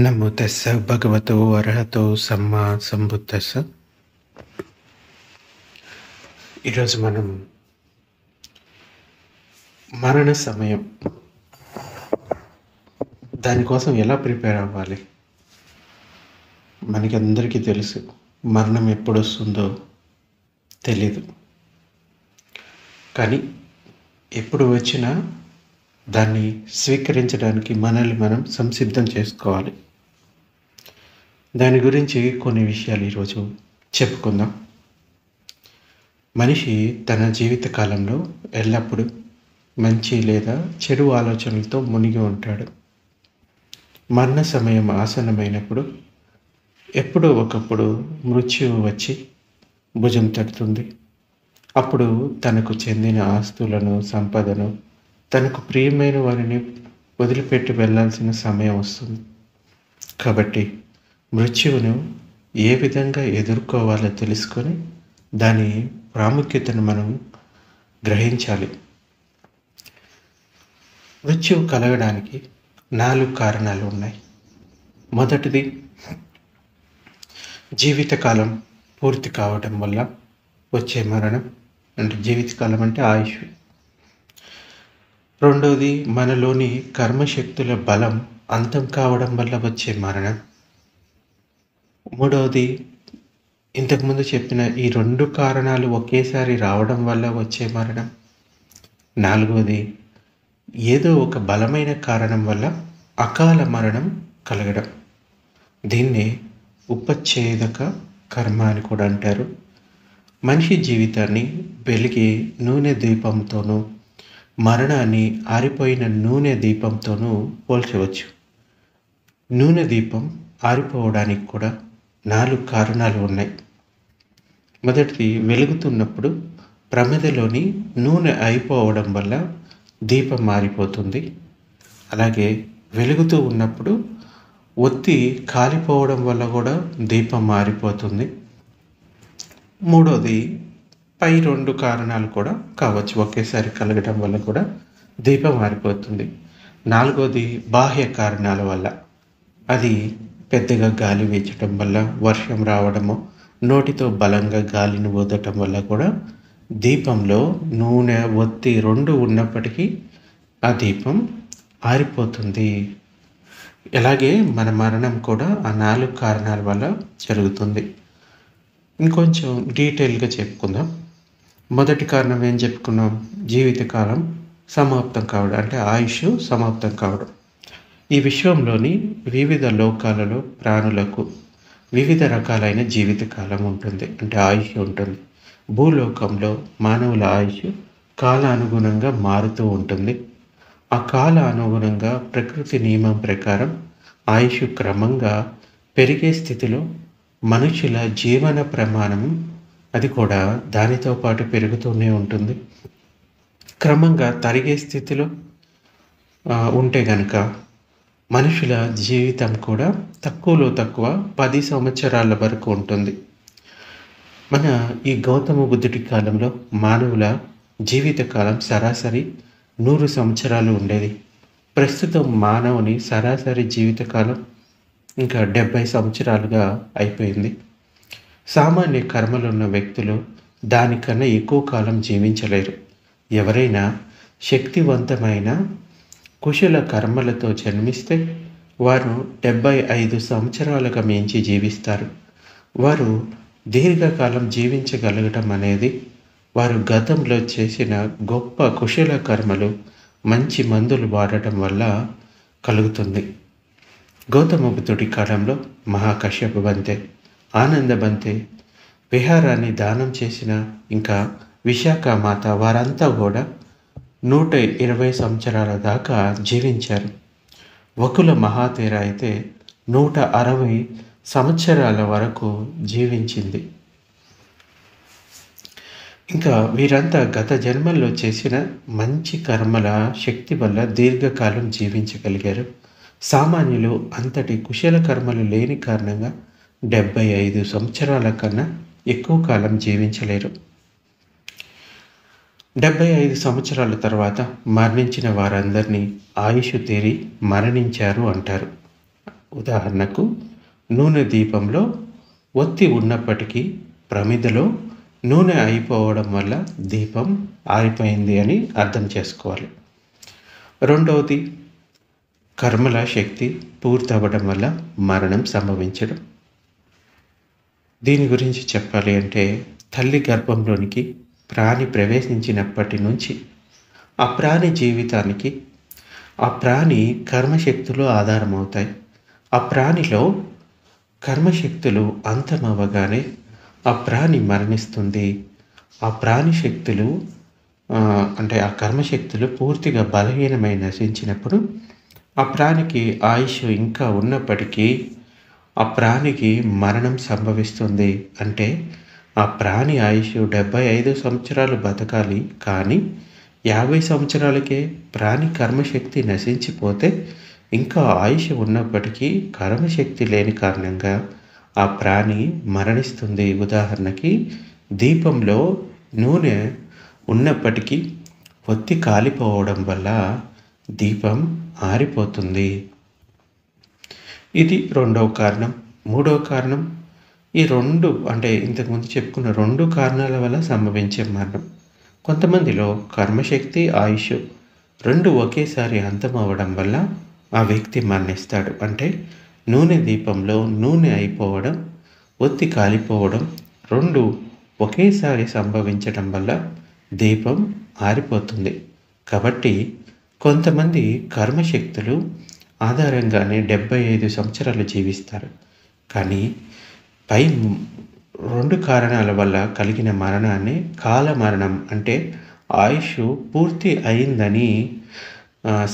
నమో తస్స భగవతో అర్హతో సమ్మా సంబుద్దస్స. ఈరోజు మనం మరణ సమయం దానికోసం ఎలా ప్రిపేర్ అవ్వాలి. మనకి అందరికీ తెలుసు, మరణం ఎప్పుడు వస్తుందో తెలీదు. కానీ ఎప్పుడు వచ్చినా దాన్ని స్వీకరించడానికి మనల్ని మనం సంసిద్ధం చేసుకోవాలి. దాని గురించి కొన్ని విషయాలు ఈరోజు చెప్పుకుందాం. మనిషి తన జీవిత కాలంలో ఎల్లప్పుడూ మంచి లేదా చెడు ఆలోచనలతో మునిగి ఉంటాడు. మరణ సమయం ఆసన్నమైనప్పుడు ఎప్పుడో ఒకప్పుడు మృత్యువు వచ్చి భుజం తడుతుంది. అప్పుడు తనకు చెందిన ఆస్తులను, సంపదను, తనకు ప్రియమైన వారిని వదిలిపెట్టి వెళ్ళాల్సిన సమయం వస్తుంది. కాబట్టి మృత్యువును ఏ విధంగా ఎదుర్కోవాలో తెలుసుకొని దాని ప్రాముఖ్యతను మనం గ్రహించాలి. మృత్యువు కలగడానికి 4 కారణాలు ఉన్నాయి. మొదటిది, జీవితకాలం పూర్తి కావడం వల్ల వచ్చే మరణం, అంటే జీవితకాలం అంటే ఆయుష్. రెండవది, మనలోని కర్మశక్తుల బలం అంతం కావడం వల్ల వచ్చే మరణం. మూడవది, ఇంతకుముందు చెప్పిన ఈ 2 కారణాలు ఒకేసారి రావడం వల్ల వచ్చే మరణం. నాలుగవది, ఏదో ఒక బలమైన కారణం వల్ల అకాల మరణం కలగడం. దీన్నే ఉపచ్ఛేదక కర్మ అని కూడా అంటారు. మనిషి జీవితాన్ని వెలిగే నూనె దీపంతోనూ, మరణాన్ని ఆరిపోయిన నూనె దీపంతోనూ పోల్చవచ్చు. నూనె దీపం ఆరిపోవడానికి కూడా 4 కారణాలు ఉన్నాయి. మొదటిది, వెలుగుతున్నప్పుడు ప్రమిదలోని నూనె అయిపోవడం వల్ల దీపం మారిపోతుంది. అలాగే వెలుగుతూ ఉన్నప్పుడు ఒత్తి కాలిపోవడం వల్ల కూడా దీపం మారిపోతుంది. మూడోది, పై 2 కారణాలు కూడా కావచ్చు, ఒకేసారి కలగడం వల్ల కూడా దీపం మారిపోతుంది. నాలుగోది, బాహ్య కారణాల వల్ల. అది పెద్దగా గాలి వీచడం వల్ల, వర్షం రావడము, నోటితో బలంగా గాలిని ఊదటం వల్ల కూడా దీపంలో నూనె, ఒత్తి 2 ఉన్నప్పటికీ ఆ దీపం ఆరిపోతుంది. అలాగే మన మరణం కూడా ఆ 4 కారణాల వల్ల జరుగుతుంది. ఇంకొంచెం డీటెయిల్గా చెప్పుకుందాం. మొదటి కారణం ఏం చెప్పుకున్నాం? జీవితకాలం సమాప్తం కావడం, అంటే ఆయుష్ సమాప్తం కావడం. ఈ విశ్వంలోని వివిధ లోకాలలో ప్రాణులకు వివిధ రకాలైన జీవితకాలం ఉంటుంది, అంటే ఆయుష్ ఉంటుంది. భూలోకంలో మానవుల ఆయుష్ కాలానుగుణంగా మారుతూ ఉంటుంది. ఆ కాల అనుగుణంగా ప్రకృతి నియమం ప్రకారం ఆయుష్ క్రమంగా పెరిగే స్థితిలో మనుషుల జీవన ప్రమాణం అది కూడా దానితో పాటు పెరుగుతూనే ఉంటుంది. క్రమంగా తరిగే స్థితిలో ఉంటే గనక మనుషుల జీవితం కూడా తక్కువలో తక్కువ 10 సంవత్సరాల వరకు ఉంటుంది. మన ఈ గౌతమ బుద్ధుడి కాలంలో మానవుల జీవితకాలం సరాసరి 100 సంవత్సరాలు ఉండేది. ప్రస్తుతం మానవుని సరాసరి జీవితకాలం ఇంకా 70 సంవత్సరాలుగా అయిపోయింది. సామాన్య కర్మలున్న వ్యక్తులు దానికన్నా ఎక్కువ కాలం జీవించలేరు. ఎవరైనా శక్తివంతమైన కుశల కర్మలతో జన్మిస్తే వారు 75 సంవత్సరాలకు మించి జీవిస్తారు. వారు దీర్ఘకాలం జీవించగలగటం అనేది వారు గతంలో చేసిన గొప్ప కుశల కర్మలు, మంచి మందులు వాడటం వల్ల కలుగుతుంది. గౌతమ బుద్ధుడి కాలంలో మహాకశ్యప బంతే, ఆనంద బంతే, విహారాన్ని దానం చేసిన ఇంకా విశాఖ మాత వారంతా కూడా 120 సంవత్సరాల దాకా జీవించారు. వకుల మహాతేర అయితే 160 సంవత్సరాల వరకు జీవించింది. ఇంకా వీరంతా గత జన్మల్లో చేసిన మంచి కర్మల శక్తి వల్ల దీర్ఘకాలం జీవించగలిగారు. సామాన్యులు అంతటి కుశల కర్మలు లేని కారణంగా 75 సంవత్సరాల కన్నా ఎక్కువ కాలం జీవించలేరు. 75 సంవత్సరాల తర్వాత మరణించిన వారందరినీ ఆయుష్ తీరి మరణించారు అంటారు. ఉదాహరణకు నూనె దీపంలో ఒత్తి ఉన్నప్పటికీ ప్రమిదలో నూనె అయిపోవడం వల్ల దీపం ఆరిపోయింది అని అర్థం చేసుకోవాలి. రెండవది, కర్మల శక్తి పూర్తవ్వడం వల్ల మరణం సంభవించడం. దీని గురించి చెప్పాలి అంటే, తల్లి గర్భంలోనికి ప్రాణి ప్రవేశించినప్పటి నుంచి ఆ ప్రాణి జీవితానికి ఆ ప్రాణి కర్మశక్తులు ఆధారమవుతాయి. ఆ ప్రాణిలో కర్మశక్తులు అంతమవ్వగానే ఆ ప్రాణి మరణిస్తుంది. ఆ ప్రాణి శక్తులు అంటే ఆ కర్మశక్తులు పూర్తిగా బలహీనమై నశించినప్పుడు ఆ ప్రాణికి ఆయుష్ ఇంకా ఉన్నప్పటికీ ఆ ప్రాణికి మరణం సంభవిస్తుంది. అంటే ఆ ప్రాణి ఆయుష్ 75 సంవత్సరాలు బతకాలి, కానీ 50 సంవత్సరాలకే ప్రాణి కర్మశక్తి నశించిపోతే ఇంకా ఆయుష్ ఉన్నప్పటికీ కర్మశక్తి లేని కారణంగా ఆ ప్రాణి మరణిస్తుంది. ఉదాహరణకి దీపంలో నూనె ఉన్నప్పటికీ ఒత్తి కాలిపోవడం వల్ల దీపం ఆరిపోతుంది. ఇది రెండవ కారణం. మూడవ కారణం, ఈ రెండు అంటే ఇంతకుముందు చెప్పుకున్న 2 కారణాల వల్ల సంభవించే మరణం. కొంతమందిలో కర్మశక్తి, ఆయుష్ 2 ఒకేసారి అంతమవ్వడం వల్ల ఆ వ్యక్తి మరణిస్తాడు. అంటే నూనె దీపంలో నూనె అయిపోవడం, ఒత్తి కాలిపోవడం 2 ఒకేసారి సంభవించడం వల్ల దీపం ఆరిపోతుంది. కాబట్టి కొంతమంది కర్మశక్తులు ఆధారంగానే 75 సంవత్సరాలు జీవిస్తారు. కానీ పై 2 కారణాల వల్ల కలిగిన మరణాన్ని కాల మరణం, అంటే ఆయుష్ పూర్తి అయిందని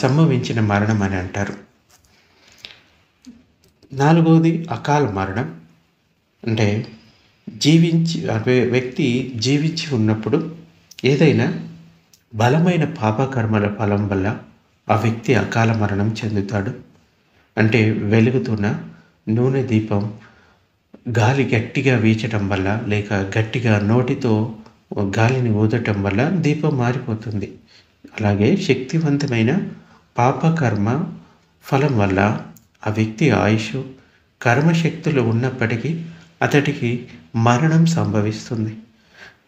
సంభవించిన మరణం అని అంటారు. నాలుగవది అకాల మరణం. అంటే వ్యక్తి జీవించి ఉన్నప్పుడు ఏదైనా బలమైన పాపకర్మల ఫలం వల్ల ఆ వ్యక్తి అకాల మరణం చెందుతాడు. అంటే వెలుగుతున్న నూనె దీపం గాలి గట్టిగా వీచడం వల్ల, లేక గట్టిగా నోటితో గాలిని ఊదటం వల్ల దీపం మారిపోతుంది. అలాగే శక్తివంతమైన పాపకర్మ ఫలం వల్ల ఆ వ్యక్తి ఆయుష్, కర్మశక్తులు ఉన్నప్పటికీ అతడికి మరణం సంభవిస్తుంది.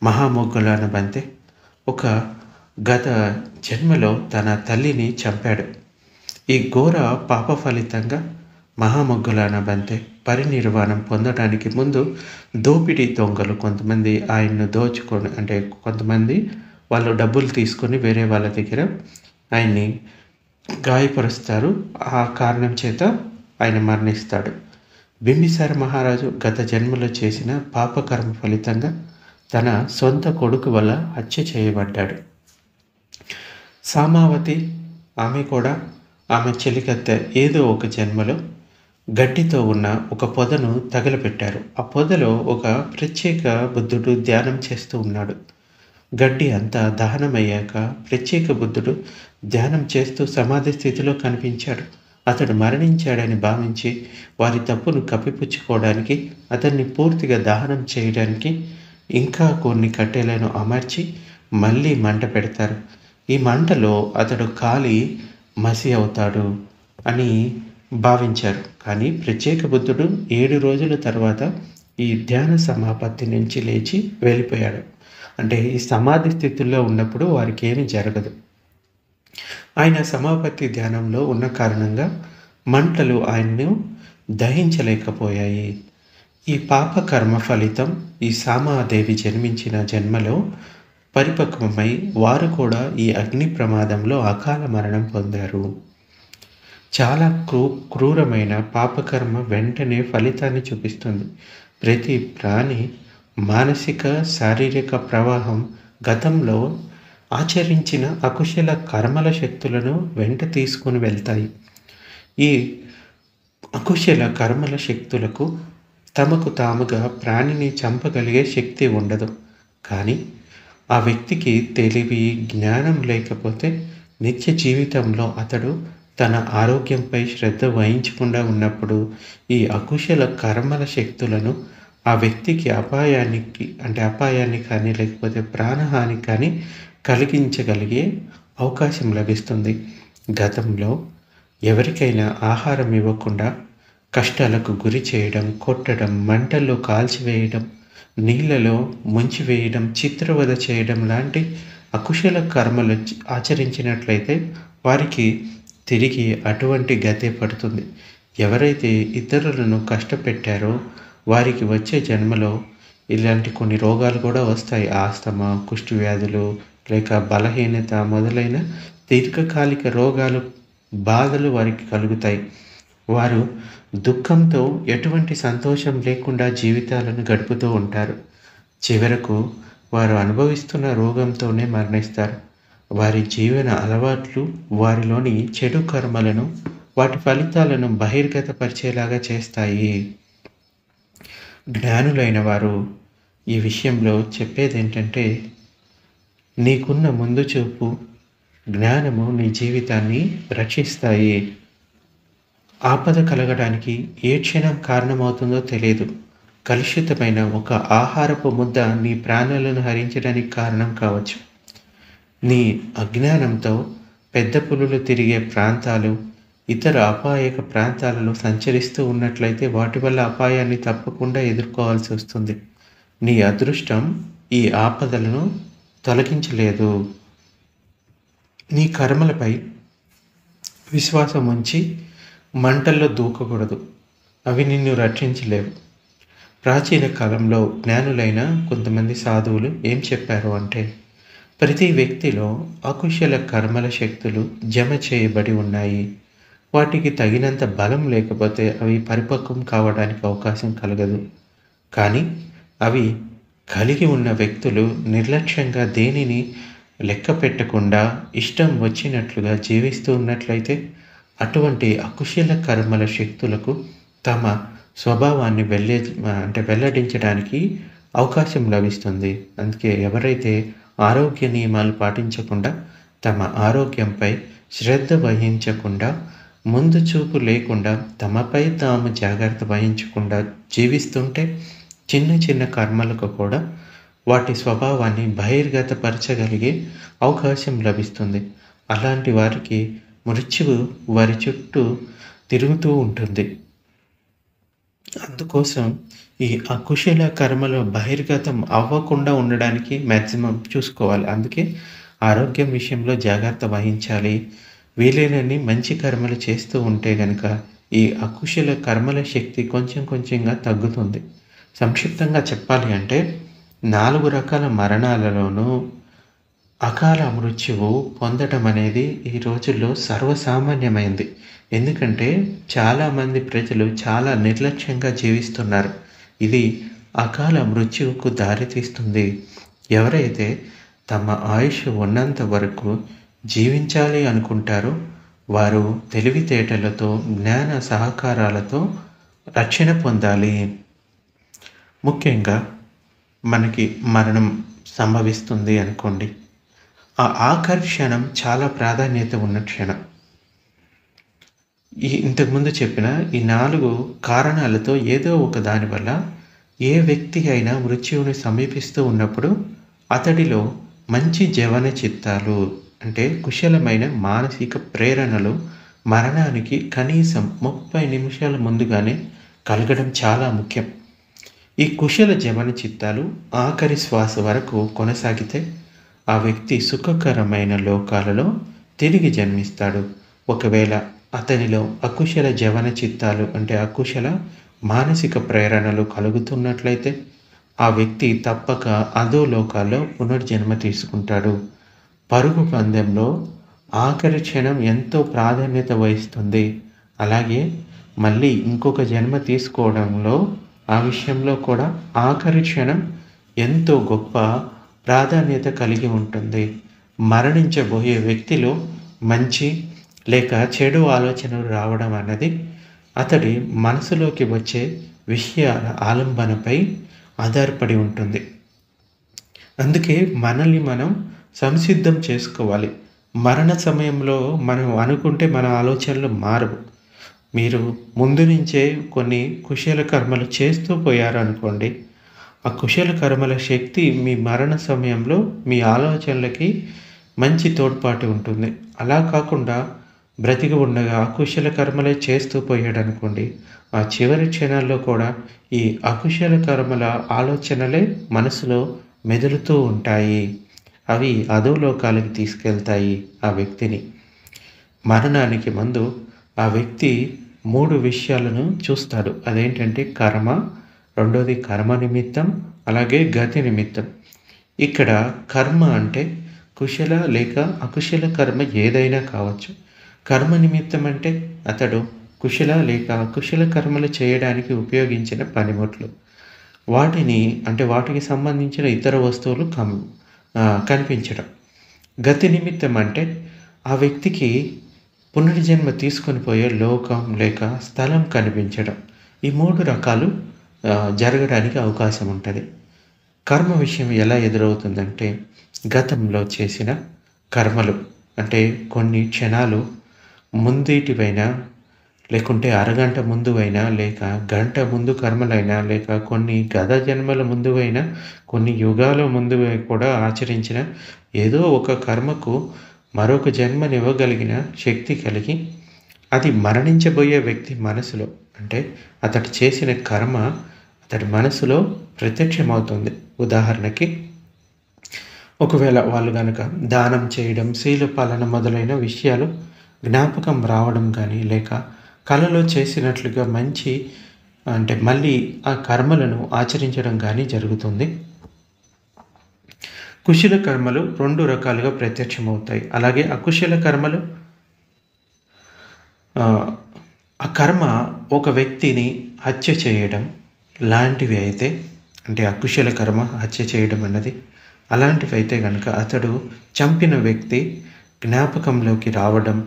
మహామొగ్గులాన బంతే ఒక గత జన్మలో తన తల్లిని చంపాడు. ఈ ఘోర పాప ఫలితంగా మహామొగ్గులాన బంతే పరినిర్వాణం పొందడానికి ముందు దోపిడీ దొంగలు కొంతమంది ఆయన్ను దోచుకొని, అంటే కొంతమంది వాళ్ళు డబ్బులు తీసుకొని వేరే వాళ్ళ దగ్గర ఆయన్ని గాయపరుస్తారు. ఆ కారణం చేత ఆయన మరణిస్తాడు. బింబిసార మహారాజు గత జన్మలో చేసిన పాపకర్మ ఫలితంగా తన సొంత కొడుకు వల్ల హత్య చేయబడ్డాడు. సామావతి ఆమె కూడా ఆమె చెలికత్తె ఏదో ఒక జన్మలో గడ్డితో ఉన్న ఒక పొదను తగలపెట్టారు. ఆ పొదలో ఒక ప్రత్యేక బుద్ధుడు ధ్యానం చేస్తూ ఉన్నాడు. గడ్డి అంతా దహనమయ్యాక ప్రత్యేక బుద్ధుడు ధ్యానం చేస్తూ సమాధి స్థితిలో కనిపించాడు. అతడు మరణించాడని భావించి వారి తప్పును కప్పిపుచ్చుకోవడానికి అతన్ని పూర్తిగా దహనం చేయడానికి ఇంకా కొన్ని కట్టెలను అమర్చి మళ్ళీ మంట పెడతారు. ఈ మంటలో అతడు కాలి మసి అవుతాడు అని భావించారు. కానీ ప్రత్యేక బుద్ధుడు 7 రోజుల తర్వాత ఈ ధ్యాన సమాపత్తి నుంచి లేచి వెళ్ళిపోయాడు. అంటే ఈ సమాధి స్థితిలో ఉన్నప్పుడు వారికి ఏమీ జరగదు. ఆయన సమాపత్తి ధ్యానంలో ఉన్న కారణంగా మంటలు ఆయన్ను దహించలేకపోయాయి. ఈ పాప కర్మ ఫలితం ఈ సామాదేవి జన్మించిన జన్మలో పరిపక్వమై వారు కూడా ఈ అగ్ని ప్రమాదంలో అకాల మరణం పొందారు. చాలా క్రూరమైన పాపకర్మ వెంటనే ఫలితాన్ని చూపిస్తుంది. ప్రతి ప్రాణి మానసిక, శారీరక ప్రవాహం గతంలో ఆచరించిన అకుశల కర్మల శక్తులను వెంట తీసుకుని వెళ్తాయి. ఈ అకుశల కర్మల శక్తులకు తమకు తాముగా ప్రాణిని చంపగలిగే శక్తి ఉండదు. కానీ ఆ వ్యక్తికి తెలివి, జ్ఞానం లేకపోతే నిత్య జీవితంలో అతడు తన ఆరోగ్యంపై శ్రద్ధ వహించకుండా ఉన్నప్పుడు ఈ అకుశల కర్మల శక్తులను ఆ వ్యక్తికి అపాయాన్ని కానీ లేకపోతే ప్రాణహాని కానీ కలిగించగలిగే అవకాశం లభిస్తుంది. గతంలో ఎవరికైనా ఆహారం ఇవ్వకుండా కష్టాలకు గురి చేయడం, కొట్టడం, మంటల్లో కాల్చివేయడం, నీళ్ళలో ముంచివేయడం, చిత్రవద చేయడం లాంటి అకుశల కర్మలు ఆచరించినట్లయితే వారికి తిరిగి అటువంటి గతే పడుతుంది. ఎవరైతే ఇతరులను కష్టపెట్టారో వారికి వచ్చే జన్మలో ఇలాంటి కొన్ని రోగాలు కూడా వస్తాయి. ఆస్తమా, కుష్టి వ్యాధులు, లేక బలహీనత మొదలైన దీర్ఘకాలిక రోగాలు, బాధలు వారికి కలుగుతాయి. వారు దుఃఖంతో ఎటువంటి సంతోషం లేకుండా జీవితాలను గడుపుతూ ఉంటారు. చివరకు వారు అనుభవిస్తున్న రోగంతోనే మరణిస్తారు. వారి జీవన అలవాట్లు వారిలోని చెడు కర్మలను, వాటి ఫలితాలను బహిర్గతపరిచేలాగా చేస్తాయి. జ్ఞానులైన వారు ఈ విషయంలో చెప్పేది ఏంటంటే, నీకున్న ముందు చూపు, జ్ఞానము నీ జీవితాన్ని రక్షిస్తాయి. ఆపద కలగడానికి ఏ క్షణం కారణమవుతుందో తెలియదు. కలుషితమైన ఒక ఆహారపు ముద్ద నీ ప్రాణాలను హరించడానికి కారణం కావచ్చు. నీ అజ్ఞానంతో పెద్ద పులులు తిరిగే ప్రాంతాలు, ఇతర అపాయక ప్రాంతాలలో సంచరిస్తూ ఉన్నట్లయితే వాటి వల్ల అపాయాన్ని తప్పకుండా ఎదుర్కోవాల్సి వస్తుంది. నీ అదృష్టం ఈ ఆపదలను తొలగించలేదు. నీ కర్మలపై విశ్వాసం ఉంచి మంటల్లో దూకకూడదు. అవి నిన్ను రక్షించలేవు. ప్రాచీన కాలంలో జ్ఞానులైన కొంతమంది సాధువులు ఏం చెప్పారు అంటే, ప్రతి వ్యక్తిలో అకుశల కర్మల శక్తులు జమ చేయబడి ఉన్నాయి. వాటికి తగినంత బలం లేకపోతే అవి పరిపక్వం కావడానికి అవకాశం కలగదు. కానీ అవి కలిగి ఉన్న వ్యక్తులు నిర్లక్ష్యంగా దేనిని లెక్క పెట్టకుండా ఇష్టం వచ్చినట్లుగా జీవిస్తూ ఉన్నట్లయితే అటువంటి అకుశల కర్మల శక్తులకు తమ స్వభావాన్ని వెల్లడించడానికి అవకాశం లభిస్తుంది. అందుకే ఎవరైతే ఆరోగ్య నియమాలు పాటించకుండా, తమ ఆరోగ్యంపై శ్రద్ధ వహించకుండా, ముందు చూపు లేకుండా, తమపై తాము జాగ్రత్త వహించకుండా జీవిస్తుంటే చిన్న చిన్న కర్మలకు కూడా వాటి స్వభావాన్ని బహిర్గతపరచగలిగే అవకాశం లభిస్తుంది. అలాంటి వారికి మృత్యువు వారి చుట్టూ తిరుగుతూ ఉంటుంది. అందుకోసం ఈ అకుశల కర్మలు బహిర్గతం అవ్వకుండా ఉండడానికి మ్యాక్సిమం చూసుకోవాలి. అందుకే ఆరోగ్యం విషయంలో జాగ్రత్త వహించాలి. వీలైనన్ని మంచి కర్మలు చేస్తూ ఉంటే కనుక ఈ అకుశల కర్మల శక్తి కొంచెం కొంచెంగా తగ్గుతుంది. సంక్షిప్తంగా చెప్పాలి అంటే 4 రకాల మరణాలలోనూ అకాల మృత్యువు పొందడం అనేది ఈ రోజుల్లో సర్వసామాన్యమైంది. ఎందుకంటే చాలామంది ప్రజలు చాలా నిర్లక్ష్యంగా జీవిస్తున్నారు. ఇది అకాల మృత్యువుకు దారితీస్తుంది. ఎవరైతే తమ ఆయుష్ ఉన్నంత వరకు జీవించాలి అనుకుంటారో వారు తెలివితేటలతో, జ్ఞాన సహకారాలతో రక్షణ పొందాలి. ముఖ్యంగా మనకి మరణం సంభవిస్తుంది అనుకోండి, ఆ ఆఖరి క్షణం చాలా ప్రాధాన్యత ఉన్న క్షణం. ఇంతకుముందు చెప్పిన ఈ 4 కారణాలతో ఏదో ఒక దాని వల్ల ఏ వ్యక్తి అయినా మృత్యువుని సమీపిస్తూ ఉన్నప్పుడు అతడిలో మంచి జవన చిత్తాలు, అంటే కుశలమైన మానసిక ప్రేరణలు మరణానికి కనీసం 30 నిమిషాల ముందుగానే కలగడం చాలా ముఖ్యం. ఈ కుశల జవన చిత్తాలు ఆఖరి శ్వాస వరకు కొనసాగితే ఆ వ్యక్తి సుఖకరమైన లోకాలలో తిరిగి జన్మిస్తాడు. ఒకవేళ అతనిలో అకుశల జవన చిత్తాలు, అంటే అకుశల మానసిక ప్రేరణలు కలుగుతున్నట్లయితే ఆ వ్యక్తి తప్పక అదో లోకాల్లో పునర్జన్మ తీసుకుంటాడు. పరుగు పందెంలో ఆఖరి క్షణం ఎంతో ప్రాధాన్యత వహిస్తుంది. అలాగే మళ్ళీ ఇంకొక జన్మ తీసుకోవడంలో, ఆ విషయంలో కూడా ఆఖరి క్షణం ఎంతో గొప్ప ప్రాధాన్యత కలిగి ఉంటుంది. మరణించబోయే వ్యక్తిలో మంచి లేక చెడు ఆలోచనలు రావడం అన్నది అతడి మనసులోకి వచ్చే విషయాల ఆలంబనపై ఆధారపడి ఉంటుంది. అందుకే మనల్ని మనం సంసిద్ధం చేసుకోవాలి. మరణ సమయంలో మనం అనుకుంటే మన ఆలోచనలు మారవు. మీరు ముందు నుంచే కొన్ని కుశల కర్మలు చేస్తూ పోయారు అనుకోండి, ఆ కుశల కర్మల శక్తి మీ మరణ సమయంలో మీ ఆలోచనలకి మంచి తోడ్పాటు ఉంటుంది. అలా కాకుండా బ్రతికి ఉండగా అకుశల కర్మలే చేస్తూ పోయాడనుకోండి, ఆ చివరి క్షణాల్లో కూడా ఈ అకుశల కర్మల ఆలోచనలే మనసులో మెదులుతూ ఉంటాయి. అవి అధోలోకాలకి తీసుకెళ్తాయి ఆ వ్యక్తిని. మరణానికి ముందు ఆ వ్యక్తి 3 విషయాలను చూస్తాడు. అదేంటంటే కర్మ, రెండోది కర్మ నిమిత్తం, అలాగే గతి నిమిత్తం. ఇక్కడ కర్మ అంటే కుశల లేక అకుశల కర్మ ఏదైనా కావచ్చు. కర్మ నిమిత్తం అంటే అతడు కుశల లేక అకుశల కర్మలు చేయడానికి ఉపయోగించిన పనిముట్లు. వాటికి సంబంధించిన ఇతర వస్తువులు కనిపించడం. గతి నిమిత్తం అంటే ఆ వ్యక్తికి పునర్జన్మ తీసుకొని పోయే లోకం లేక స్థలం కనిపించడం. ఈ 3 రకాలు జరగడానికి అవకాశం ఉంటుంది. కర్మ విషయం ఎలా ఎదురవుతుందంటే గతంలో చేసిన కర్మలు అంటే కొన్ని క్షణాలు ముందేటివైనా, లేకుంటే అరగంట ముందువైనా, లేక గంట ముందు కర్మలైనా, లేక కొన్ని గత జన్మల ముందువైనా, కొన్ని యుగాల ముందు కూడా ఆచరించిన ఏదో ఒక కర్మకు మరొక జన్మనివ్వగలిగిన శక్తి కలిగి అది మరణించబోయే వ్యక్తి మనసులో అంటే అతడు చేసిన కర్మ అతడి మనసులో ప్రత్యక్షమవుతుంది. ఉదాహరణకి ఒకవేళ వాళ్ళు కనుక దానం చేయడం, శీల పాలన మొదలైన విషయాలు జ్ఞాపకం రావడం కానీ, లేక కలలో చేసినట్లుగా మళ్ళీ ఆ కర్మలను ఆచరించడం కానీ జరుగుతుంది. కుశల కర్మలు 2 రకాలుగా ప్రత్యక్షమవుతాయి. అలాగే అకుశల కర్మలు ఆ కర్మ ఒక వ్యక్తిని హత్య చేయడం లాంటివి అయితే, అంటే అకుశల కర్మ హత్య చేయడం అన్నది అలాంటివి అయితే కనుక అతడు చంపిన వ్యక్తి జ్ఞాపకంలోకి రావడం,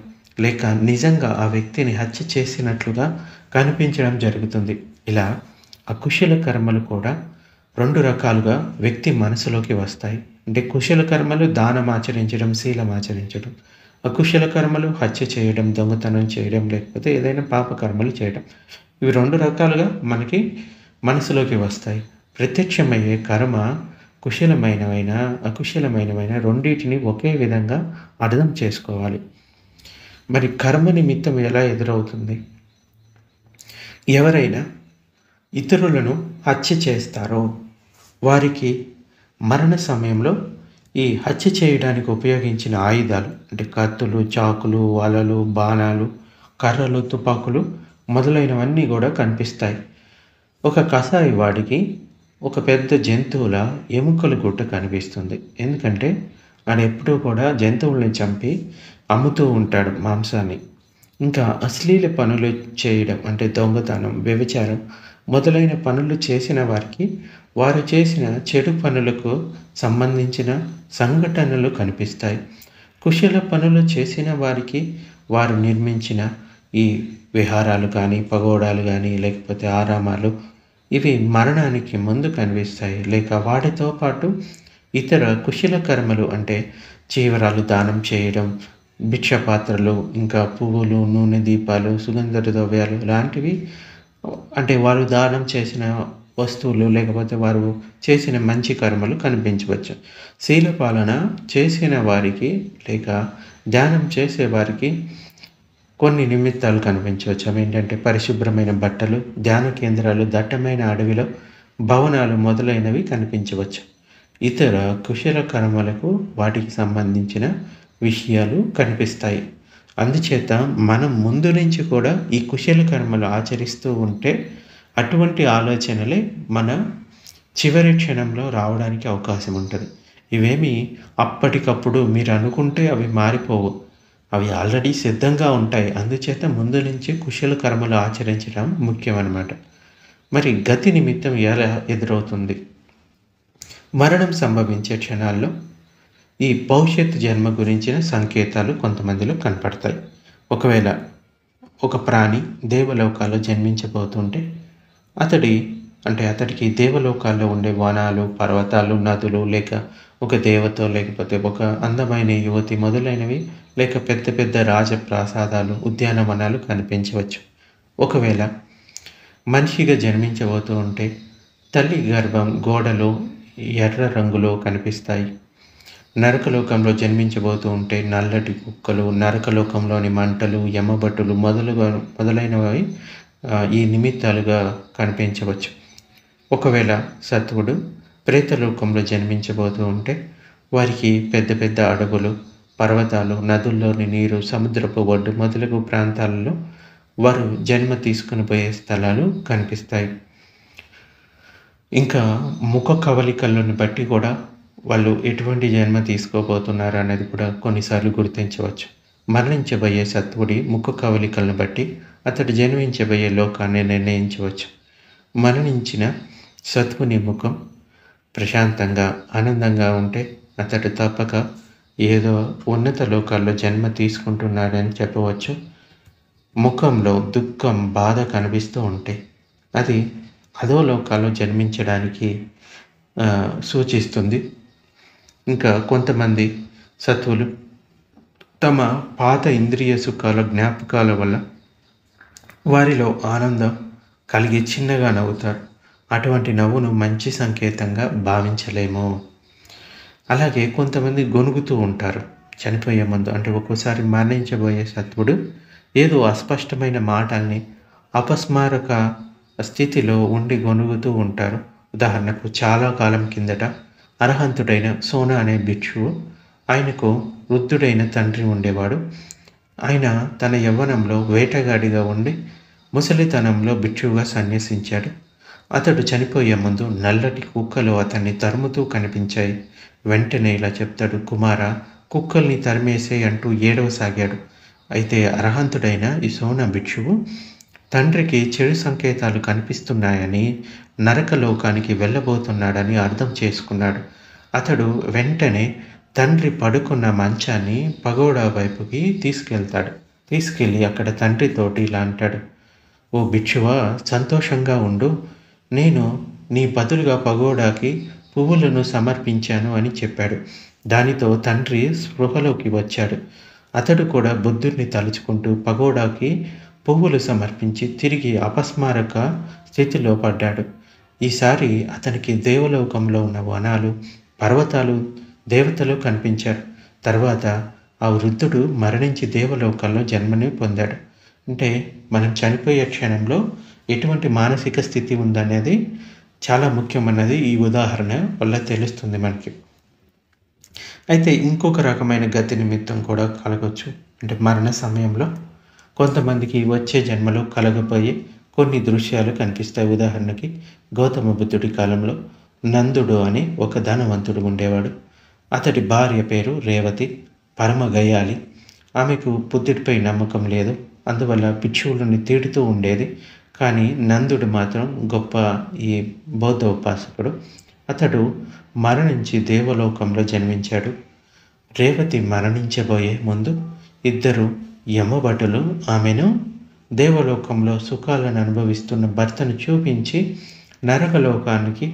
లేక నిజంగా ఆ వ్యక్తిని హత్య చేసినట్లుగా కనిపించడం జరుగుతుంది. ఇలా అకుశల కర్మలు కూడా 2 రకాలుగా వ్యక్తి మనసులోకి వస్తాయి. అంటే కుశల కర్మలు దానం ఆచరించడం, శీలం ఆచరించడం. అకుశల కర్మలు హత్య చేయడం, దొంగతనం చేయడం, లేకపోతే ఏదైనా పాపకర్మలు చేయడం. ఇవి 2 రకాలుగా మనకి మనసులోకి వస్తాయి. ప్రత్యక్షమయ్యే కర్మ కుశలమైనవైనా అకుశలమైనవైనా రెండింటిని ఒకే విధంగా అర్థం చేసుకోవాలి. మరి కర్మ నిమిత్తం ఎలా ఎదురవుతుంది? ఎవరైనా ఇతరులను హత్య చేస్తారో వారికి మరణ సమయంలో ఈ హత్య చేయడానికి ఉపయోగించిన ఆయుధాలు అంటే కత్తులు, చాకులు, వలలు, బాణాలు, కర్రలు, తుపాకులు మొదలైనవన్నీ కూడా కనిపిస్తాయి. ఒక కసాయి వాడికి ఒక పెద్ద జంతువుల ఎముకల గుట్ట కనిపిస్తుంది. ఎందుకంటే ఆయన ఎప్పుడూ కూడా జంతువుల్ని చంపి అమ్ముతూ ఉంటాడు మాంసాన్ని. ఇంకా అశ్లీల పనులు చేయడం అంటే దొంగతనం, వ్యభిచారం మొదలైన పనులు చేసిన వారికి వారు చేసిన చెడు పనులకు సంబంధించిన సంఘటనలు కనిపిస్తాయి. కుశల పనులు చేసిన వారికి వారు నిర్మించిన ఈ విహారాలు కానీ, పగోడాలు కానీ, లేకపోతే ఆరామాలు ఇవి మరణానికి ముందు కనిపిస్తాయి. లేక వాటితో పాటు ఇతర కుశల కర్మలు అంటే చీవరాలు దానం చేయడం, భిక్షపాత్రలు, ఇంకా పువ్వులు, నూనె దీపాలు, సుగంధ ద్రవ్యాలు లాంటివి అంటే వారు దానం చేసిన వస్తువులు లేకపోతే వారు చేసిన మంచి కర్మలు కనిపించవచ్చు. శీలపాలన చేసిన వారికి లేక ధ్యానం చేసేవారికి కొన్ని నిమిత్తాలు కనిపించవచ్చు. అవి ఏంటంటే పరిశుభ్రమైన బట్టలు, ధ్యాన కేంద్రాలు, దట్టమైన అడవిలో భవనాలు మొదలైనవి కనిపించవచ్చు. ఇతర కుశల కర్మలకు వాటికి సంబంధించిన విషయాలు కనిపిస్తాయి. అందుచేత మనం ముందు నుంచి కూడా ఈ కుశల కర్మలు ఆచరిస్తూ ఉంటే అటువంటి ఆలోచనలే మన చివరి క్షణంలో రావడానికి అవకాశం ఉంటుంది. ఇవేమి అప్పటికప్పుడు మీరు అనుకుంటే అవి మారిపోవు, అవి ఆల్రెడీ సిద్ధంగా ఉంటాయి. అందుచేత ముందు నుంచి కుశల కర్మలు ఆచరించడం ముఖ్యం అన్నమాట. మరి గతి నిమిత్తం ఎలా ఎదురవుతుంది? మరణం సంభవించే క్షణాల్లో ఈ భవిష్యత్తు జన్మ గురించిన సంకేతాలు కొంతమందిలో కనపడతాయి. ఒకవేళ ఒక ప్రాణి దేవలోకాల్లో జన్మించబోతుంటే అతడికి దేవలోకాల్లో ఉండే వనాలు, పర్వతాలు, నదులు, లేక ఒక దేవత, లేకపోతే ఒక అందమైన యువతి మొదలైనవి, లేక పెద్ద పెద్ద రాజప్రాసాదాలు, ఉద్యానవనాలు కనిపించవచ్చు. ఒకవేళ మనిషిగా జన్మించబోతూ ఉంటే తల్లి గర్భం గోడలు ఎర్ర రంగులో కనిపిస్తాయి. నరకలోకంలో జన్మించబోతూ ఉంటే నల్లటి కుక్కలు, నరకలోకంలోని మంటలు, యమభటులు మొదలైనవి ఈ నిమిత్తాలుగా కనిపించవచ్చు. ఒకవేళ సత్వుడు ప్రేతలోకంలో జన్మించబోతూ ఉంటే వారికి పెద్ద పెద్ద అడవులు, పర్వతాలు, నదుల్లోని నీరు, సముద్రపు ఒడ్డు మొదలగు ప్రాంతాలలో వారు జన్మ తీసుకుని పోయే స్థలాలు కనిపిస్తాయి. ఇంకా ముఖ కవలికలను బట్టి కూడా వాళ్ళు ఎటువంటి జన్మ తీసుకోబోతున్నారు అనేది కూడా కొన్నిసార్లు గుర్తించవచ్చు. మరణించబోయే సత్వుడి ముఖ కవలికలను బట్టి అతడు జన్మించబోయే లోకాన్ని నిర్ణయించవచ్చు. మరణించిన సత్వుని ముఖం ప్రశాంతంగా, ఆనందంగా ఉంటే అతడు తప్పక ఏదో ఉన్నత లోకాల్లో జన్మ తీసుకుంటున్నాడని చెప్పవచ్చు. ముఖంలో దుఃఖం, బాధ కనిపిస్తూ ఉంటే అది అదో లోకాల్లో జన్మించడానికి సూచిస్తుంది. ఇంకా కొంతమంది సత్వులు తమ పాత ఇంద్రియ సుఖాల జ్ఞాపకాల వల్ల వారిలో ఆనందం కలిగి చిన్నగా నవ్వుతారు. అటువంటి నవ్వును మంచి సంకేతంగా భావించలేము. అలాగే కొంతమంది గొణుగుతూ ఉంటారు చనిపోయే ముందు. అంటే ఒక్కోసారి మరణించబోయే సత్వుడు ఏదో అస్పష్టమైన మాటల్ని అపస్మారక స్థితిలో ఉండి గొణుగుతూ ఉంటారు. ఉదాహరణకు చాలా కాలం కిందట అర్హంతుడైన సోనా అనే భిక్షువు, ఆయనకు వృద్ధుడైన తండ్రి ఉండేవాడు. ఆయన తన యవ్వనంలో వేటగాడిగా ఉండి ముసలితనంలో భిక్షువుగా సన్యసించాడు. అతడు చనిపోయే ముందు నల్లటి కుక్కలు అతన్ని తరుముతూ కనిపించాయి. వెంటనే ఇలా చెప్తాడు: కుమారా, కుక్కల్ని తరిమేసే అంటూ ఏడవసాగాడు. అయితే అర్హంతుడైన ఈ సోనా భిక్షువు తండ్రికి చెడు సంకేతాలు కనిపిస్తున్నాయని, నరకలోకానికి వెళ్ళబోతున్నాడని అర్థం చేసుకున్నాడు. అతడు వెంటనే తండ్రి పడుకున్న మంచాన్ని పగోడా వైపుకి తీసుకెళ్ళి అక్కడ తండ్రితోటి ఇలా అంటాడు: ఓ భిక్షువా, సంతోషంగా ఉండు, నేను నీ బదులుగా పగోడాకి పువ్వులను సమర్పించాను అని చెప్పాడు. దానితో తండ్రి స్పృహలోకి వచ్చాడు. అతడు కూడా బుద్ధుడిని తలుచుకుంటూ పగోడాకి పువ్వులు సమర్పించి తిరిగి అపస్మారక స్థితిలో పడ్డాడు. ఈసారి అతనికి దేవలోకంలో ఉన్న వనాలు, పర్వతాలు, దేవతలు కనిపించారు. తర్వాత ఆ వృద్ధుడు మరణించి దేవలోకంలో జన్మని పొందాడు. అంటే మనం చనిపోయే క్షణంలో ఎటువంటి మానసిక స్థితి ఉందనేది చాలా ముఖ్యమన్నది ఈ ఉదాహరణ వల్ల తెలుస్తుంది మనకి. అయితే ఇంకొక రకమైన గతి నిమిత్తం కూడా కలగవచ్చు. అంటే మరణ సమయంలో కొంతమందికి వచ్చే జన్మలో కలగబోయే కొన్ని దృశ్యాలు కనిపిస్తాయి. ఉదాహరణకి గౌతమ బుద్ధుడి కాలంలో నందుడు అని ఒక ధనవంతుడు ఉండేవాడు. అతడి భార్య పేరు రేవతి, పరమ గయాలి. ఆమెకు బుద్ధుడిపై నమ్మకం లేదు. అందువల్ల భిక్షువులను తిడుతూ ఉండేది. కానీ నందుడు మాత్రం గొప్ప ఈ బౌద్ధ ఉపాసకుడు. అతడు మరణించి దేవలోకంలో జన్మించాడు. రేవతి మరణించబోయే ముందు ఇద్దరు యమభటులు ఆమెను దేవలోకంలో సుఖాలను అనుభవిస్తున్న భర్తను చూపించి నరకలోకానికి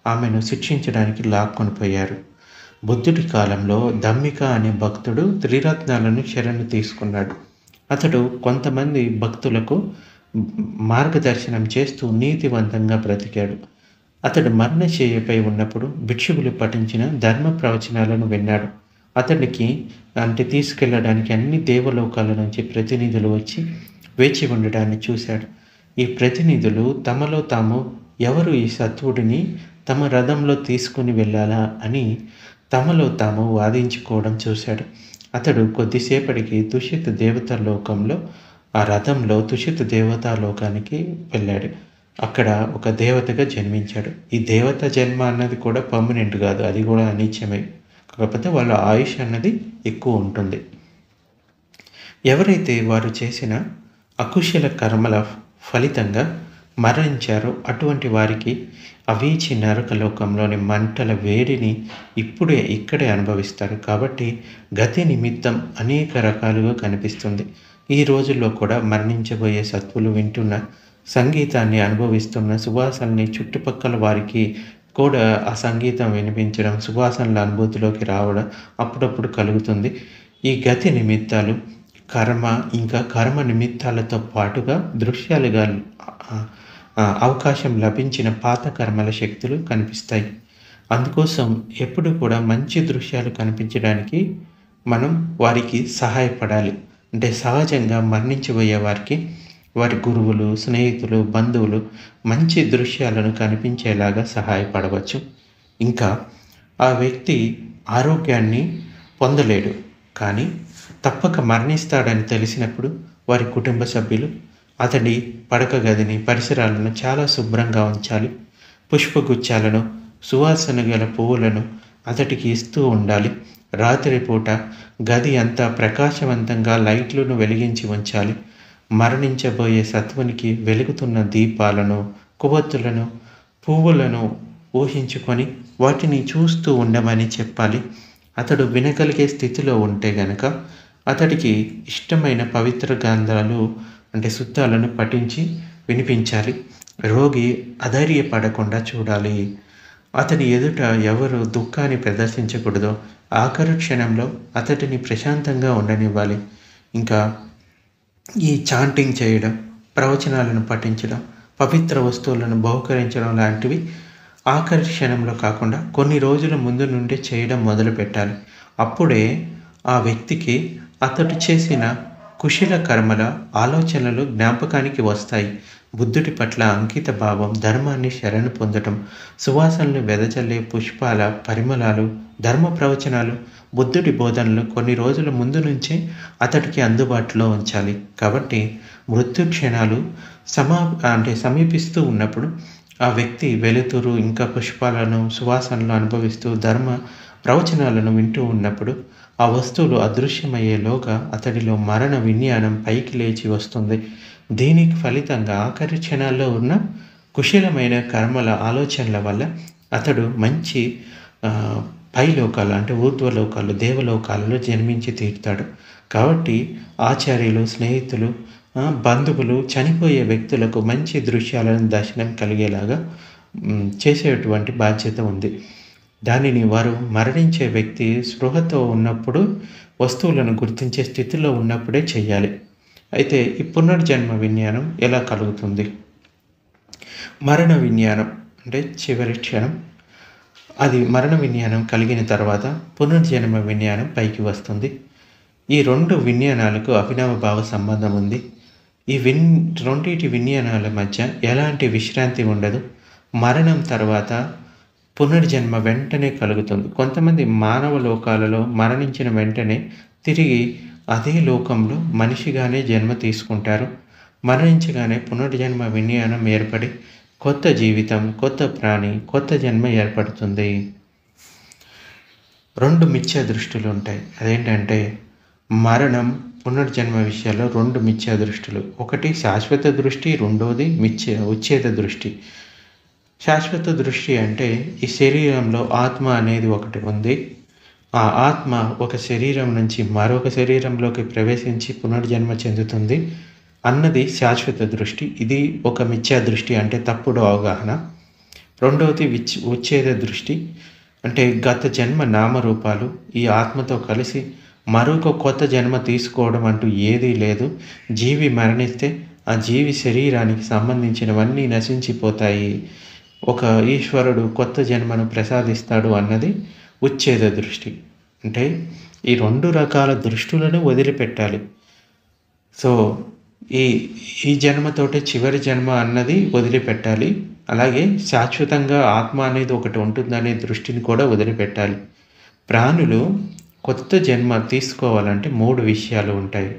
ఆమెను శిక్షించడానికి లాక్కొని పోయారు. బుద్ధుడి కాలంలో దమ్మిక అనే భక్తుడు త్రిరత్నాలను శరణు తీసుకున్నాడు. అతడు కొంతమంది భక్తులకు మార్గదర్శనం చేస్తూ నీతివంతంగా బ్రతికాడు. అతడు మరణశయ్యపై ఉన్నప్పుడు భిక్షువులు పఠించిన ధర్మ ప్రవచనాలను విన్నాడు. అతడికి తీసుకెళ్ళడానికి అన్ని దేవలోకాల నుంచి ప్రతినిధులు వచ్చి వేచి ఉండడాన్ని చూశాడు. ఈ ప్రతినిధులు తమలో తాము ఎవరు ఈ సత్వుడిని తమ రథంలో తీసుకుని వెళ్ళాలా అని తమలో తాము వాదించుకోవడం చూశాడు. అతడు కొద్దిసేపటికి తుషిత దేవతా లోకంలో ఆ రథంలో తుషిత దేవతా లోకానికి వెళ్ళాడు. అక్కడ ఒక దేవతగా జన్మించాడు. ఈ దేవత జన్మ అన్నది కూడా పర్మనెంట్ కాదు, అది కూడా అనిత్యమే. కాకపోతే వాళ్ళ ఆయుష్ అన్నది ఎక్కువ ఉంటుంది. ఎవరైతే వారు చేసిన అకుశల కర్మల ఫలితంగా మరణించారో అటువంటి వారికి అవీచి నరకలోకంలోని మంటల వేడిని ఇక్కడే అనుభవిస్తారు. కాబట్టి గతి నిమిత్తం అనేక రకాలుగా కనిపిస్తుంది. ఈ రోజుల్లో కూడా మరణించబోయే సత్వులు వింటున్న సంగీతాన్ని అనుభవిస్తున్న సువాసనని చుట్టుపక్కల వారికి కూడా ఆ సంగీతం వినిపించడం, సువాసనల అనుభూతిలోకి రావడం అప్పుడప్పుడు కలుగుతుంది. ఈ గతి నిమిత్తాలు ఇంకా కర్మ నిమిత్తాలతో పాటుగా దృశ్యాలుగా అవకాశం లభించిన పాత కర్మల శక్తులు కనిపిస్తాయి. అందుకోసం ఎప్పుడు కూడా మంచి దృశ్యాలు కనిపించడానికి మనం వారికి సహాయపడాలి. అంటే సహజంగా మరణించబోయే వారికి వారి గురువులు, స్నేహితులు, బంధువులు మంచి దృశ్యాలను కనిపించేలాగా సహాయపడవచ్చు. ఇంకా ఆ వ్యక్తి ఆరోగ్యాన్ని పొందలేడు, కానీ తప్పక మరణిస్తాడని తెలిసినప్పుడు వారి కుటుంబ సభ్యులు అతడి పడక గదిని, పరిసరాలను చాలా శుభ్రంగా ఉంచాలి. పుష్పగుచ్చాలను, సువాసన గల పువ్వులను అతడికి ఇస్తూ ఉండాలి. రాత్రిపూట గది అంతా ప్రకాశవంతంగా లైట్లను వెలిగించి ఉంచాలి. మరణించబోయే సత్వునికి వెలుగుతున్న దీపాలను, కొవ్వొత్తులను, పువ్వులను ఊహించుకొని వాటిని చూస్తూ ఉండమని చెప్పాలి. అతడు వినగలిగే స్థితిలో ఉంటే గనక అతడికి ఇష్టమైన పవిత్ర గ్రంథాలు అంటే సుత్తాలను పఠించి వినిపించాలి. రోగి అధైర్యపడకుండా చూడాలి. అతని ఎదుట ఎవరు దుఃఖాన్ని ప్రదర్శించకూడదో ఆఖరు క్షణంలో అతడిని ప్రశాంతంగా ఉండనివ్వాలి. ఇంకా ఈ చాంటింగ్ చేయడం, ప్రవచనాలను పఠించడం, పవిత్ర వస్తువులను బహుకరించడం లాంటివి ఆఖరి క్షణంలో కాకుండా కొన్ని రోజుల ముందు నుండి చేయడం మొదలుపెట్టాలి. అప్పుడే ఆ వ్యక్తికి అతడు చేసిన కుశల కర్మల ఆలోచనలు జ్ఞాపకానికి వస్తాయి. బుద్ధుడి పట్ల అంకిత భావం, ధర్మాన్ని శరణు పొందటం, సువాసనలు వెదజల్లే పుష్పాల పరిమళాలు, ధర్మ ప్రవచనాలు, బుద్ధుడి బోధనలు కొన్ని రోజుల ముందు నుంచే అతడికి అందుబాటులో ఉంచాలి. కాబట్టి మృత్యు క్షణాలు సమీపిస్తూ ఉన్నప్పుడు ఆ వ్యక్తి వెలుతురు, ఇంకా పుష్పాలను, సువాసనలు అనుభవిస్తూ ధర్మ ప్రవచనాలను వింటూ ఉన్నప్పుడు ఆ వస్తువులు అదృశ్యమయ్యేలోగా అతడిలో మరణ విజ్ఞానం పైకి లేచి వస్తుంది. దీనికి ఫలితంగా ఆఖరి క్షణాల్లో ఉన్న కుశలమైన కర్మల ఆలోచనల వల్ల అతడు మంచి పైలోకాలు అంటే ఊర్ధ్వలోకాలు, దేవలోకాలలో జన్మించి తీరుతాడు. కాబట్టి ఆచార్యులు, స్నేహితులు, బంధువులు చనిపోయే వ్యక్తులకు మంచి దృశ్యాలను దర్శనం కలిగేలాగా చేసేటువంటి బాధ్యత ఉంది. దానిని వారు మరణించే వ్యక్తి స్పృహతో ఉన్నప్పుడు, వస్తువులను గుర్తించే స్థితిలో ఉన్నప్పుడే చేయాలి. అయితే ఈ పునర్జన్మ విజ్ఞానం ఎలా కలుగుతుంది? మరణ విజ్ఞానం అంటే చివరి క్షణం, అది మరణ విజ్ఞానం కలిగిన తర్వాత పునర్జన్మ విజ్ఞానం పైకి వస్తుంది. ఈ రెండు విజ్ఞానాలకు అభినవ భావ సంబంధం ఉంది. ఈ రెండింటి విజ్ఞానాల మధ్య ఎలాంటి విశ్రాంతి ఉండదు. మరణం తర్వాత పునర్జన్మ వెంటనే కలుగుతుంది. కొంతమంది మానవ లోకాలలో మరణించిన వెంటనే తిరిగి అదే లోకంలో మనిషిగానే జన్మ తీసుకుంటారు. మరణించగానే పునర్జన్మ విజ్ఞానం ఏర్పడి కొత్త జీవితం, కొత్త ప్రాణి, కొత్త జన్మ ఏర్పడుతుంది. రెండు మిథ్యా దృష్టిలు ఉంటాయి. అదేంటంటే మరణం, పునర్జన్మ విషయాల్లో రెండు మిథ్యా దృష్టిలు. ఒకటి శాశ్వత దృష్టి, రెండోది ఉచ్ఛేద దృష్టి. శాశ్వత దృష్టి అంటే ఈ శరీరంలో ఆత్మ అనేది ఒకటి ఉంది. ఆ ఆత్మ ఒక శరీరం నుంచి మరొక శరీరంలోకి ప్రవేశించి పునర్జన్మ చెందుతుంది అన్నది శాశ్వత దృష్టి. ఇది ఒక మిథ్యా దృష్టి, అంటే తప్పుడు అవగాహన. రెండవది ఉచ్ఛేద దృష్టి, అంటే గత జన్మ నామరూపాలు ఈ ఆత్మతో కలిసి మరొక కొత్త జన్మ తీసుకోవడం అంటూ ఏదీ లేదు. జీవి మరణిస్తే ఆ జీవి శరీరానికి సంబంధించినవన్నీ నశించిపోతాయి. ఒక ఈశ్వరుడు కొత్త జన్మను ప్రసాదిస్తాడు అన్నది ఉచ్ఛేద దృష్టి. అంటే ఈ రెండు రకాల దృష్టులను వదిలిపెట్టాలి. సో ఈ జన్మతోటే చివరి జన్మ అన్నది వదిలిపెట్టాలి. అలాగే శాశ్వతంగా ఆత్మ అనేది ఒకటి ఉంటుందనే దృష్టిని కూడా వదిలిపెట్టాలి. ప్రాణులు కొత్త జన్మ తీసుకోవాలంటే 3 విషయాలు ఉంటాయి.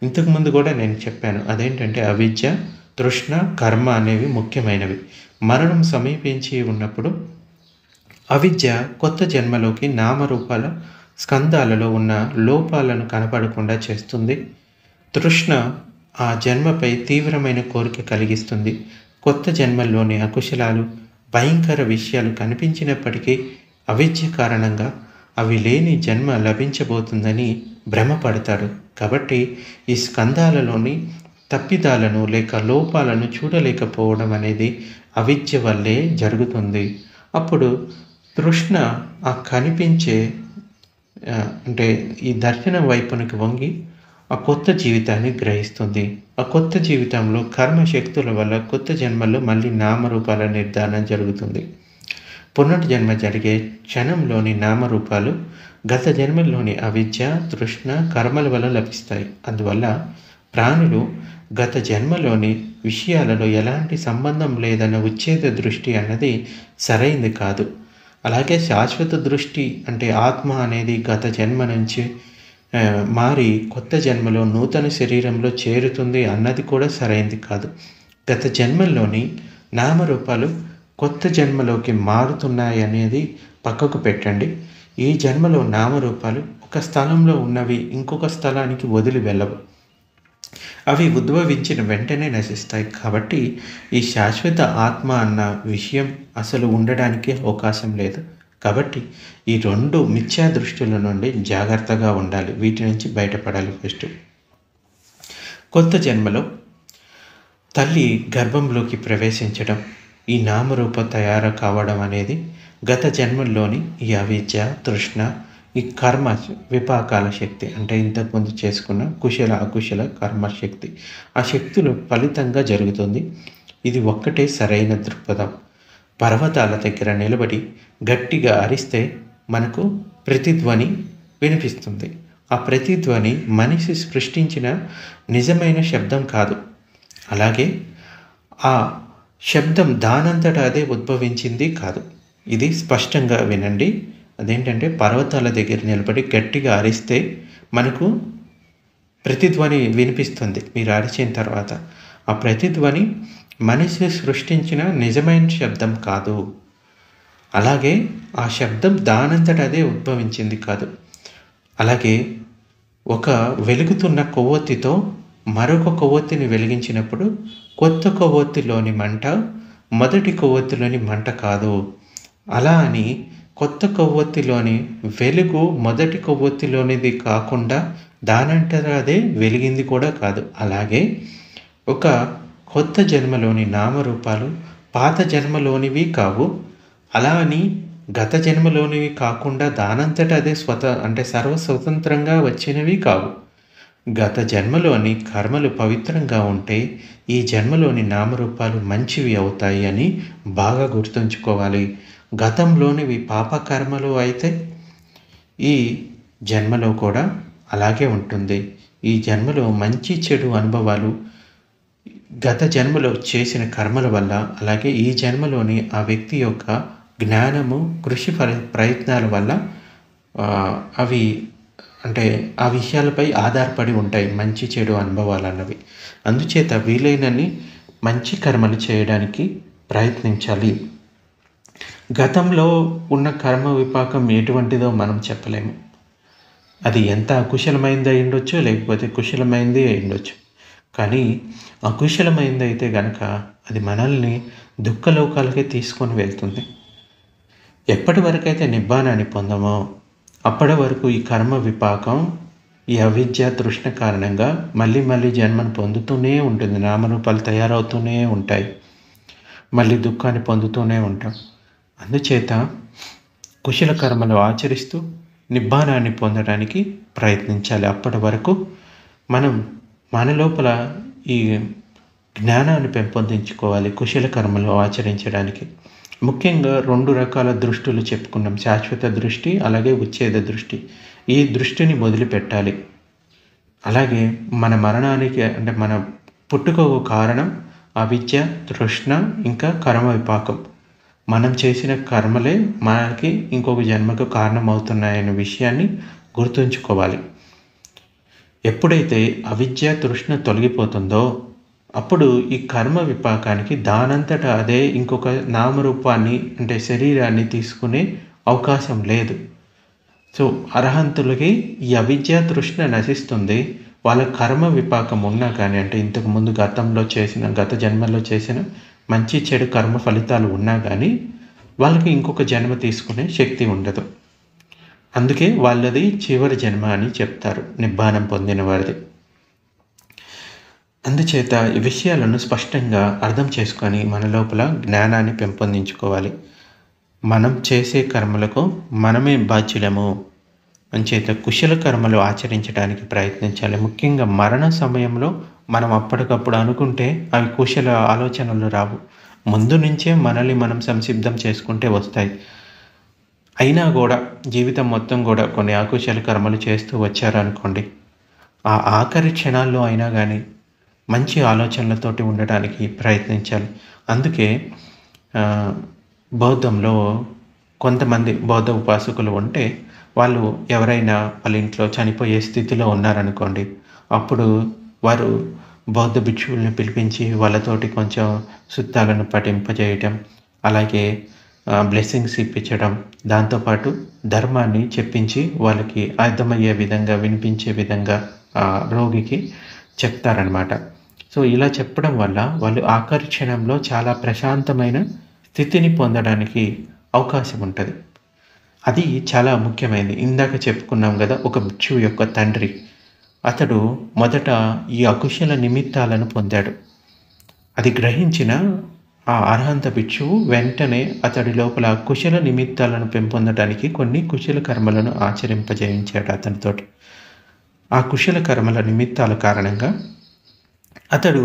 ఇంతకుముందు కూడా నేను చెప్పాను. అదేంటంటే అవిద్య, తృష్ణ, కర్మ అనేవి ముఖ్యమైనవి. మరణం సమీపించి ఉన్నప్పుడు అవిద్య కొత్త జన్మలోకి నామరూపాల స్కందాలలో ఉన్న లోపాలను కనపడకుండా చేస్తుంది. తృష్ణ ఆ జన్మపై తీవ్రమైన కోరిక కలిగిస్తుంది. కొత్త జన్మల్లోని అకుశలాలు, భయంకర విషయాలు కనిపించినప్పటికీ అవిద్య కారణంగా అవి లేని జన్మ లభించబోతుందని భ్రమపడతాడు. కాబట్టి ఈ స్కందాలలోని తప్పిదాలను లేక లోపాలను చూడలేకపోవడం అనేది అవిద్య వల్లే జరుగుతుంది. అప్పుడు తృష్ణ ఆ కనిపించే అంటే ఈ దర్శనం వైపునికి వంగి ఆ కొత్త జీవితాన్ని గ్రహిస్తుంది. ఆ కొత్త జీవితంలో కర్మశక్తుల వల్ల కొత్త జన్మల్లో మళ్ళీ నామరూపాల నిర్ధారణ జరుగుతుంది. పునర్జన్మ జరిగే క్షణంలోని నామరూపాలు గత జన్మల్లోని అవిద్య, తృష్ణ, కర్మల వల్ల లభిస్తాయి. అందువల్ల ప్రాణులు గత జన్మలోని విషయాలలో ఎలాంటి సంబంధం లేదన్న ఉచ్ఛేద దృష్టి అన్నది సరైంది కాదు. అలాగే శాశ్వత దృష్టి అంటే ఆత్మ అనేది గత జన్మ నుంచి మారి కొత్త జన్మలో నూతన శరీరంలో చేరుతుంది అన్నది కూడా సరైంది కాదు. గత జన్మల్లోని నామరూపాలు కొత్త జన్మలోకి మారుతున్నాయి అనేది పక్కకు పెట్టండి. ఈ జన్మలో నామరూపాలు ఒక స్థలంలో ఉన్నవి ఇంకొక స్థలానికి వదిలి వెళ్ళవు. అవి ఉద్భవించిన వెంటనే నశిస్తాయి. కాబట్టి ఈ శాశ్వత ఆత్మ అన్న విషయం అసలు ఉండడానికి అవకాశం లేదు. కాబట్టి ఈ రెండు మిథ్యా దృష్టిల నుండి జాగ్రత్తగా ఉండాలి. వీటి నుంచి బయటపడాలి. ఫస్ట్, కొత్త జన్మలో తల్లి గర్భంలోకి ప్రవేశించడం, ఈ నామరూప తయారు కావడం అనేది గత జన్మల్లోని ఈ అవిద్య, తృష్ణ, ఈ కర్మ విపాకాల శక్తి అంటే ఇంతకుముందు చేసుకున్న కుశల అకుశల కర్మ శక్తి, ఆ శక్తులు ఫలితంగా జరుగుతుంది. ఇది ఒక్కటే సరైన దృక్పథం. పర్వతాల దగ్గర నిలబడి గట్టిగా అరిస్తే మనకు ప్రతిధ్వని వినిపిస్తుంది. ఆ ప్రతిధ్వని మనిషి సృష్టించిన నిజమైన శబ్దం కాదు. అలాగే ఆ శబ్దం దానంతట అదే ఉద్భవించింది కాదు. ఇది స్పష్టంగా వినండి. అదేంటంటే పర్వతాల దగ్గర నిలబడి గట్టిగా అరిస్తే మనకు ప్రతిధ్వని వినిపిస్తుంది. మీరు అరిచిన తర్వాత ఆ ప్రతిధ్వని మనిషి సృష్టించిన నిజమైన శబ్దం కాదు. అలాగే ఆ శబ్దం దానంతట అదే ఉద్భవించింది కాదు. అలాగే ఒక వెలుగుతున్న కొవ్వొత్తితో మరొక కొవ్వొత్తిని వెలిగించినప్పుడు కొత్త కొవ్వొత్తిలోని మంట మొదటి కొవ్వొత్తిలోని మంట కాదు. అలా అని కొత్త కొవ్వొత్తిలోని వెలుగు మొదటి కొవ్వొత్తిలోనిది కాకుండా దానంతట అదే వెలిగింది కూడా కాదు. అలాగే ఒక కొత్త జన్మలోని నామరూపాలు పాత జన్మలోనివి కావు. అలా అని గత జన్మలోనివి కాకుండా దానంతట అదే సర్వస్వతంత్రంగా వచ్చినవి కావు. గత జన్మలోని కర్మలు పవిత్రంగా ఉంటే ఈ జన్మలోని నామరూపాలు మంచివి అవుతాయి అని బాగా గుర్తుంచుకోవాలి. గతంలోనివి పాపకర్మలు అయితే ఈ జన్మలో కూడా అలాగే ఉంటుంది. ఈ జన్మలో మంచి చెడు అనుభవాలు గత జన్మలో చేసిన కర్మల వల్ల, అలాగే ఈ జన్మలోని ఆ వ్యక్తి యొక్క జ్ఞానము, కృషి ప్రయత్నాల వల్ల అవి ఆ విషయాలపై ఆధారపడి ఉంటాయి మంచి చెడు అనుభవాలు అన్నవి. అందుచేత వీలైనన్ని మంచి కర్మలు చేయడానికి ప్రయత్నించాలి. గతంలో ఉన్న కర్మ విపాకం ఎటువంటిదో మనం చెప్పలేము. అది ఎంత అకుశలమైంది అయి ఉండొచ్చు, లేకపోతే కుశలమైంది అయి ఉండొచ్చు. కానీ అకుశలమైంది అయితే కనుక అది మనల్ని దుఃఖలోకాలకే తీసుకొని వెళ్తుంది. ఎప్పటి వరకైతే నిబ్బానాన్ని పొందమో అప్పటి వరకు ఈ కర్మ విపాకం, ఈ అవిద్య, తృష్ణ కారణంగా మళ్ళీ మళ్ళీ జన్మను పొందుతూనే ఉంటుంది. నామరూపాలు తయారవుతూనే ఉంటాయి. మళ్ళీ దుఃఖాన్ని పొందుతూనే ఉంటాం. అందుచేత కుశల కర్మలు ఆచరిస్తూ నిబ్బానాన్ని పొందడానికి ప్రయత్నించాలి. అప్పటి వరకు మనం మన లోపల ఈ జ్ఞానాన్ని పెంపొందించుకోవాలి కుశల కర్మలు ఆచరించడానికి. ముఖ్యంగా 2 రకాల దృష్టులు చెప్పుకున్నాం. శాశ్వత దృష్టి, అలాగే ఉచ్ఛేద దృష్టి. ఈ దృష్టిని మొదలుపెట్టాలి. అలాగే మన మరణానికి మన పుట్టుకకు కారణం అవిద్య, తృష్ణ, ఇంకా కర్మ విపాకం. మనం చేసిన కర్మలే మనకి ఇంకొక జన్మకు కారణమవుతున్నాయనే విషయాన్ని గుర్తుంచుకోవాలి. ఎప్పుడైతే అవిద్య, తృష్ణ తొలగిపోతుందో అప్పుడు ఈ కర్మ విపాకానికి దానంతట అదే ఇంకొక నామరూపాన్ని శరీరాన్ని తీసుకునే అవకాశం లేదు. సో అర్హంతులకి ఈ అవిద్య, తృష్ణ నశిస్తుంది. వాళ్ళ కర్మ విపాకం ఉన్నా కానీ ఇంతకుముందు గత జన్మలో చేసిన మంచి చెడు కర్మ ఫలితాలు ఉన్నా కానీ వాళ్ళకి ఇంకొక జన్మ తీసుకునే శక్తి ఉండదు. అందుకే వాళ్ళది చివరి జన్మ అని చెప్తారు, నిబ్బానం పొందిన వారిది. అందుచేత ఈ విషయాలను స్పష్టంగా అర్థం చేసుకొని మన లోపల జ్ఞానాన్ని పెంపొందించుకోవాలి. మనం చేసే కర్మలకు మనమే బాధ్యులము. అంచేత కుశల కర్మలు ఆచరించడానికి ప్రయత్నించాలి. ముఖ్యంగా మరణ సమయంలో మనం అప్పటికప్పుడు అనుకుంటే అవి కుశల ఆలోచనలు రావు. ముందు నుంచే మనల్ని మనం సంసిద్ధం చేసుకుంటే వస్తాయి. అయినా గూడా జీవితం మొత్తం గూడా కొన్ని అకుశల కర్మలు చేస్తూ వచ్చారనుకోండి, ఆ ఆఖరి క్షణాల్లో అయినా గానీ మంచి ఆలోచనలతోటి ఉండడానికి ప్రయత్నించాలి. అందుకే ఆహ్, బౌద్ధంలో కొంతమంది బౌద్ధ ఉపాసకులు ఉంటే, వాళ్ళు ఎవరైనా వాళ్ళ ఇంట్లో చనిపోయే స్థితిలో ఉన్నారనుకోండి, అప్పుడు వారు బౌద్ధ భిక్షువుల్ని పిలిపించి వాళ్ళతోటి కొంచెం సుత్తాలను పఠింపజేయటం, అలాగే బ్లెస్సింగ్స్ ఇప్పించడం, దాంతోపాటు ధర్మాన్ని చెప్పించి వాళ్ళకి అర్థమయ్యే విధంగా, వినిపించే విధంగా రోగికి చెప్తారనమాట. సో, ఇలా చెప్పడం వల్ల వాళ్ళు ఆఖరి క్షణంలో చాలా ప్రశాంతమైన స్థితిని పొందడానికి అవకాశం ఉంటది. అది చాలా ముఖ్యమైనది. ఇందాక చెప్పుకున్నాం గదా! ఒక భిక్షువు యొక్క తండ్రి. అతడు మొదట ఈ అకుశల నిమిత్తాలను పొందాడు. అది గ్రహించిన ఆ అర్హంత భిక్షువు వెంటనే అతడి లోపల కుశల నిమిత్తాలను పెంపొందడానికి కొన్ని కుశల కర్మలను ఆచరింపజేయించాడు అతనితోటి. ఆ కుశల కర్మల నిమిత్తాల కారణంగా అతడు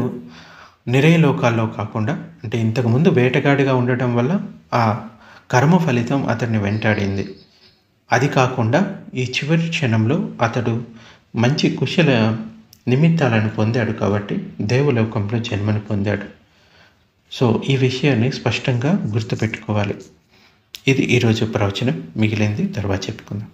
నిరయలోకాల్లో కాకుండా, అంటే ఇంతకుముందు వేటగాడిగా ఉండటం వల్ల ఆ కర్మ ఫలితం అతన్ని వెంటాడింది. అది కాకుండా ఈ చివరి క్షణంలో అతడు మంచి కుశల నిమిత్తాలను పొందాడు కాబట్టి దేవలోకంలో జన్మను పొందాడు. సో, ఈ విషయాన్ని స్పష్టంగా గుర్తుపెట్టుకోవాలి. ఇది ఈరోజు ప్రవచనం. మిగిలింది తర్వాత చెప్పుకుందాం.